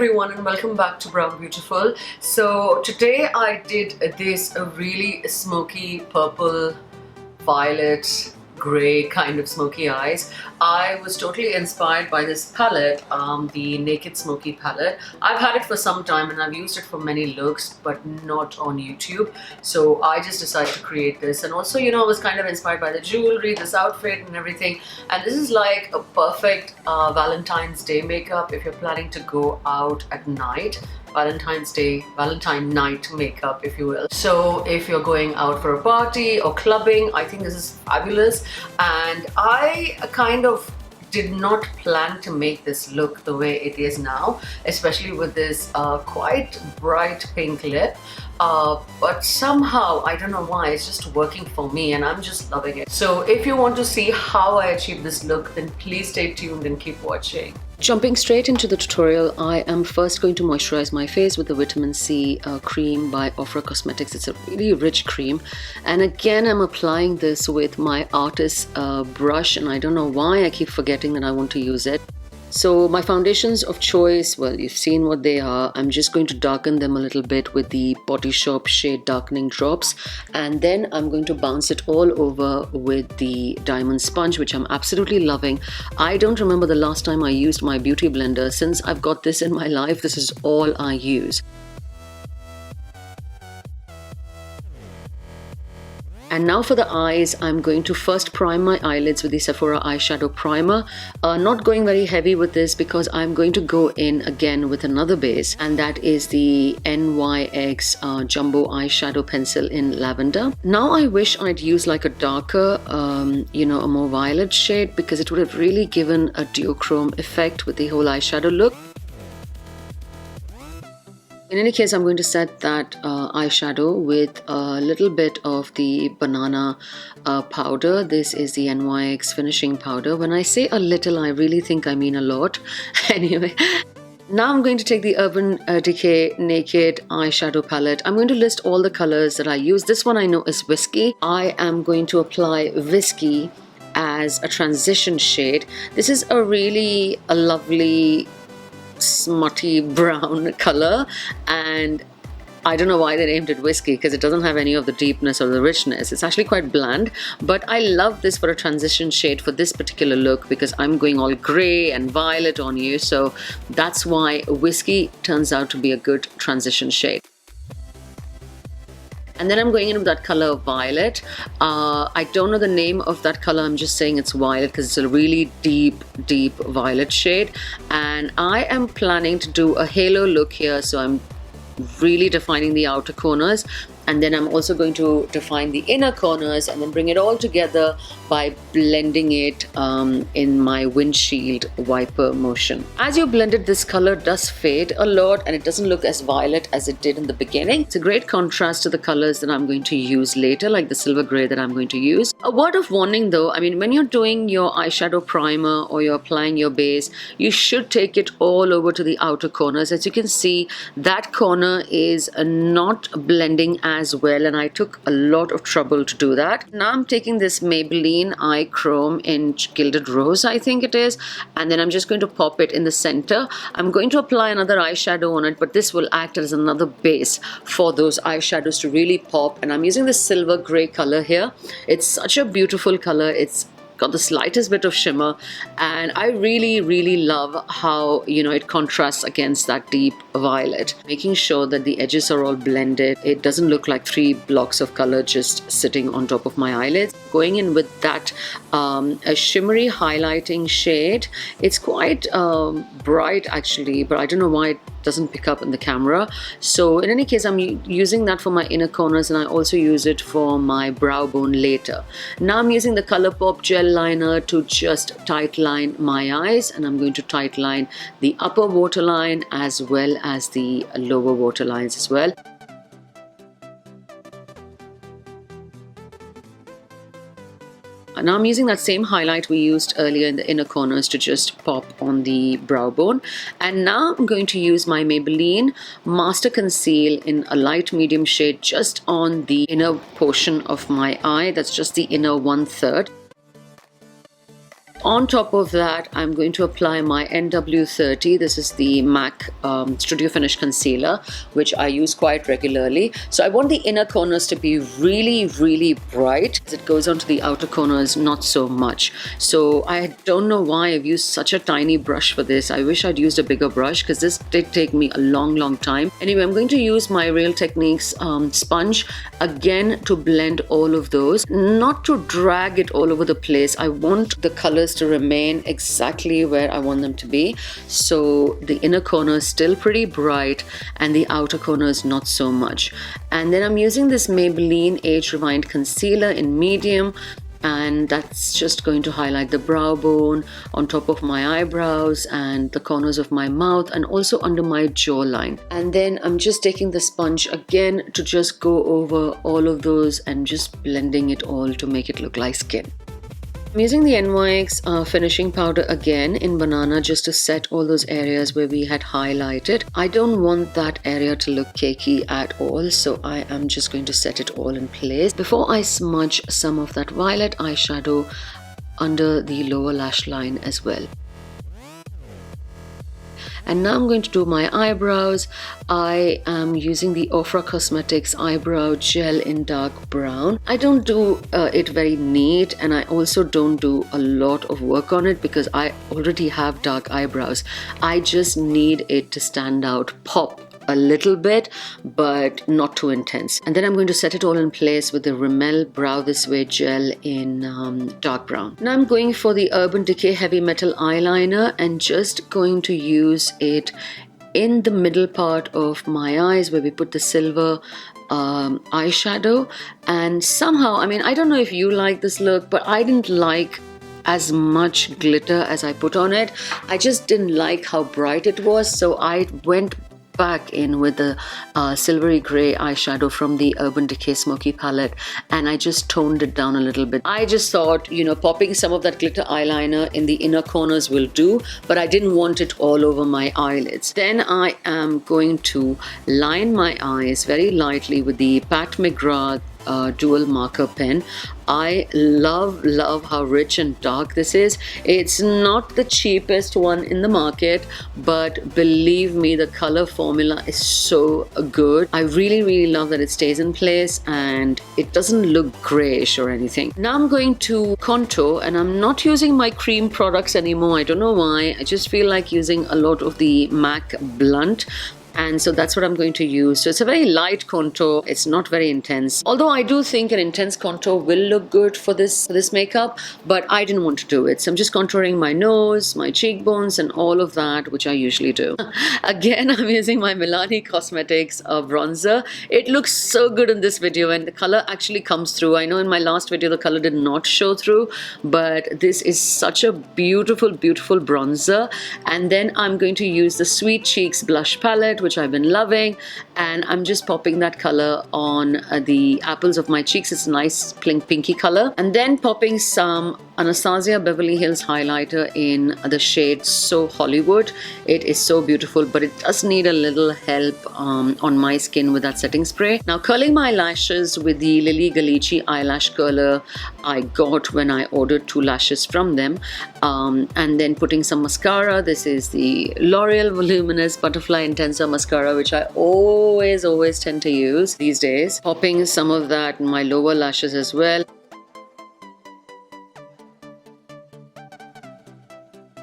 everyone and welcome back to Brown Beautiful. So today I did this really smoky purple violet grey kind of smoky eyes. I was totally inspired by this palette, the Naked Smoky palette. I've had it for some time and I've used it for many looks but not on YouTube. So I just decided to create this, and also, you know, I was kind of inspired by the jewelry, this outfit and everything. And this is like a perfect Valentine's Day makeup if you're planning to go out at night. Valentine's Day, Valentine night makeup, if you will. So if you're going out for a party or clubbing, I think this is fabulous. And I kind of did not plan to make this look the way it is now, especially with this quite bright pink lip. But somehow, I don't know why, it's just working for me and I'm just loving it. So if you want to see how I achieved this look, then please stay tuned and keep watching. Jumping straight into the tutorial, I am first going to moisturize my face with the Vitamin C cream by Ofra Cosmetics. It's a really rich cream, and again I'm applying this with my artist brush, and I don't know why I keep forgetting that I want to use it. So my foundations of choice, well, you've seen what they are. I'm just going to darken them a little bit with the Body Shop Shade Darkening Drops, and then I'm going to bounce it all over with the Diamond Sponge, which I'm absolutely loving. I don't remember the last time I used my beauty blender. Since I've got this in my life, this is all I use. And now for the eyes, I'm going to first prime my eyelids with the Sephora eyeshadow primer. Not going very heavy with this because I'm going to go in again with another base, and that is the NYX Jumbo eyeshadow pencil in lavender. Now I wish I'd used like a darker, you know, a more violet shade, because it would have really given a duochrome effect with the whole eyeshadow look. In any case, I'm going to set that eyeshadow with a little bit of the banana powder. This is the NYX finishing powder. When I say a little, I really think I mean a lot. Anyway, now I'm going to take the Urban Decay Naked eyeshadow palette. I'm going to list all the colors that I use. This one I know is Whiskey. I am going to apply Whiskey as a transition shade. This is a really lovely smutty brown color, and I don't know why they named it Whiskey, because it doesn't have any of the deepness or the richness. It's actually quite bland, but I love this for a transition shade for this particular look because I'm going all grey and violet on you, so that's why Whiskey turns out to be a good transition shade. And then I'm going in with that color Violet. I don't know the name of that color, I'm just saying it's violet because it's a really deep violet shade. And I am planning to do a halo look here, so I'm really defining the outer corners, and then I'm also going to define the inner corners and then bring it all together by blending it in my windshield wiper motion. As you blend it, this color does fade a lot and it doesn't look as violet as it did in the beginning. It's a great contrast to the colors that I'm going to use later, like the silver gray that I'm going to use. A word of warning though, I mean, when you're doing your eyeshadow primer or you're applying your base, you should take it all over to the outer corners. As you can see, that corner is not blending as well, and I took a lot of trouble to do that. Now I'm taking this Maybelline Eye Chrome in Gilded Rose, I think it is, and then I'm just going to pop it in the center. I'm going to apply another eyeshadow on it, but this will act as another base for those eyeshadows to really pop. And I'm using this silver gray color here. It's such a beautiful color. It's got the slightest bit of shimmer, and I really love how, you know, it contrasts against that deep violet, making sure that the edges are all blended. It doesn't look like three blocks of color just sitting on top of my eyelids. Going in with that a shimmery highlighting shade. It's quite bright actually, but I don't know why it doesn't pick up in the camera. So in any case, I'm using that for my inner corners, and I also use it for my brow bone later. Now I'm using the ColourPop gel liner to just tight line my eyes, and I'm going to tight line the upper waterline as well as the lower waterlines as well. Now I'm using that same highlight we used earlier in the inner corners to just pop on the brow bone. And now I'm going to use my Maybelline Master Conceal in a light medium shade just on the inner portion of my eye. That's just the inner 1/3. On top of that, I'm going to apply my NW30. This is the MAC Studio Finish Concealer, which I use quite regularly. So I want the inner corners to be really, really bright. As it goes onto the outer corners, not so much. So I don't know why I've used such a tiny brush for this. I wish I'd used a bigger brush because this did take me a long time. Anyway, I'm going to use my Real Techniques sponge again to blend all of those. Not to drag it all over the place. I want the colors to remain exactly where I want them to be. So the inner corner is still pretty bright and the outer corners not so much. And then I'm using this Maybelline Age Rewind Concealer in medium, and that's just going to highlight the brow bone on top of my eyebrows and the corners of my mouth and also under my jawline. And then I'm just taking the sponge again to just go over all of those and just blending it all to make it look like skin. I'm using the NYX finishing powder again in Banana just to set all those areas where we had highlighted. I don't want that area to look cakey at all, so I am just going to set it all in place before I smudge some of that violet eyeshadow under the lower lash line as well. And now I'm going to do my eyebrows. I am using the Ofra Cosmetics eyebrow gel in dark brown. I don't do it very neat, and I also don't do a lot of work on it because I already have dark eyebrows. I just need it to stand out, pop a little bit, but not too intense. And then I'm going to set it all in place with the Rimmel Brow This Way gel in dark brown. Now I'm going for the Urban Decay Heavy Metal Eyeliner and just going to use it in the middle part of my eyes where we put the silver eyeshadow. And somehow, I mean, I don't know if you like this look, but I didn't like as much glitter as I put on it. I just didn't like how bright it was, so I went back in with the silvery grey eyeshadow from the Urban Decay Smoky palette, and I just toned it down a little bit. I just thought, you know, popping some of that glitter eyeliner in the inner corners will do, but I didn't want it all over my eyelids. Then I am going to line my eyes very lightly with the Pat McGrath dual marker pen. I love how rich and dark this is. It's not the cheapest one in the market, but believe me, the color formula is so good. I really love that it stays in place and it doesn't look grayish or anything. Now I'm going to contour, and I'm not using my cream products anymore. I don't know why. I just feel like using a lot of the MAC Blunt. And so that's what I'm going to use. So it's a very light contour. It's not very intense. Although I do think an intense contour will look good for this makeup, but I didn't want to do it. So I'm just contouring my nose, my cheekbones, and all of that, which I usually do. Again, I'm using my Milani Cosmetics bronzer. It looks so good in this video, and the color actually comes through. I know in my last video the color did not show through, but this is such a beautiful bronzer. And then I'm going to use the Sweet Cheeks blush palette, which I've been loving, and I'm just popping that color on the apples of my cheeks. It's a nice pinky color. And then popping some Anastasia Beverly Hills highlighter in the shade So Hollywood. It is so beautiful, but it does need a little help on my skin with that setting spray. Now curling my lashes with the Lilly Ghalichi eyelash curler I got when I ordered 2 lashes from them, and then putting some mascara. This is the L'Oreal Voluminous Butterfly Intenza mascara, which I always tend to use these days. Popping some of that in my lower lashes as well.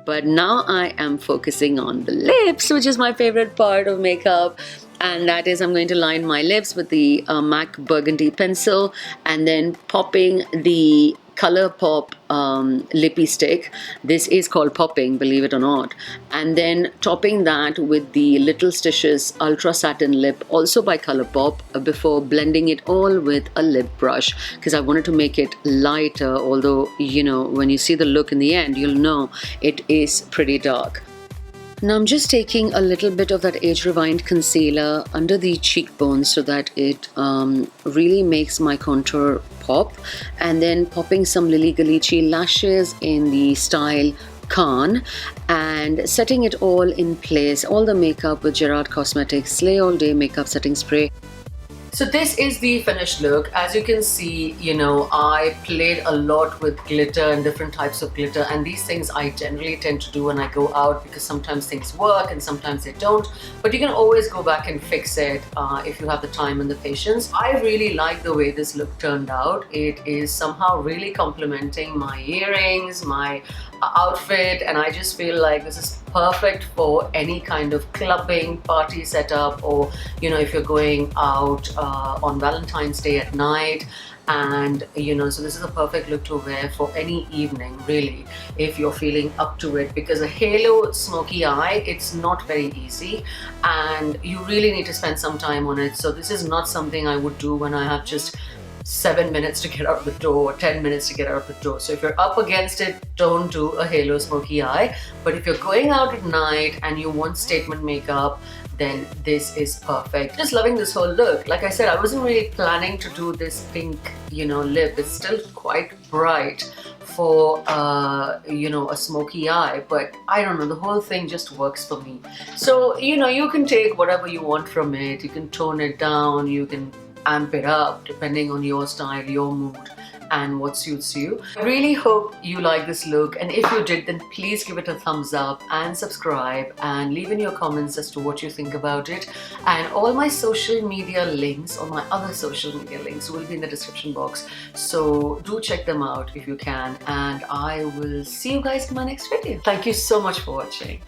But now I am focusing on the lips, which is my favorite part of makeup. And that is, I'm going to line my lips with the MAC Burgundy pencil, and then popping the ColourPop lippy stick. This is called popping, believe it or not. And then topping that with the Little Stitches Ultra Satin Lip, also by ColourPop, before blending it all with a lip brush, because I wanted to make it lighter, although, you know, when you see the look in the end, you'll know it is pretty dark. Now I'm just taking a little bit of that Age Rewind concealer under the cheekbones so that it really makes my contour pop, and then popping some Lilly Ghalichi lashes in the style Khan, and setting it all in place, all the makeup with Gerard Cosmetics Slay All Day Makeup Setting Spray. So this is the finished look. As you can see, you know, I played a lot with glitter and different types of glitter, and these things I generally tend to do when I go out because sometimes things work and sometimes they don't, but you can always go back and fix it if you have the time and the patience. I really like the way this look turned out. It is somehow really complementing my earrings, my outfit, and I just feel like this is perfect for any kind of clubbing party setup, or you know, if you're going out on Valentine's Day at night. And you know, so this is a perfect look to wear for any evening really, if you're feeling up to it, because a halo smoky eye, it's not very easy and you really need to spend some time on it. So this is not something I would do when I have just 7 minutes to get out of the door, 10 minutes to get out of the door. So if you're up against it, don't do a halo smoky eye. But if you're going out at night and you want statement makeup, then this is perfect. Just loving this whole look. Like I said, I wasn't really planning to do this pink, you know, lip. It's still quite bright for you know, a smoky eye, but I don't know, the whole thing just works for me. So you know, you can take whatever you want from it. You can tone it down, you can amp it up depending on your style, your mood, and what suits you. I really hope you like this look, and if you did, then please give it a thumbs up and subscribe and leave in your comments as to what you think about it. And all my social media links, or my other social media links, will be in the description box, so do check them out if you can, and I will see you guys in my next video. Thank you so much for watching.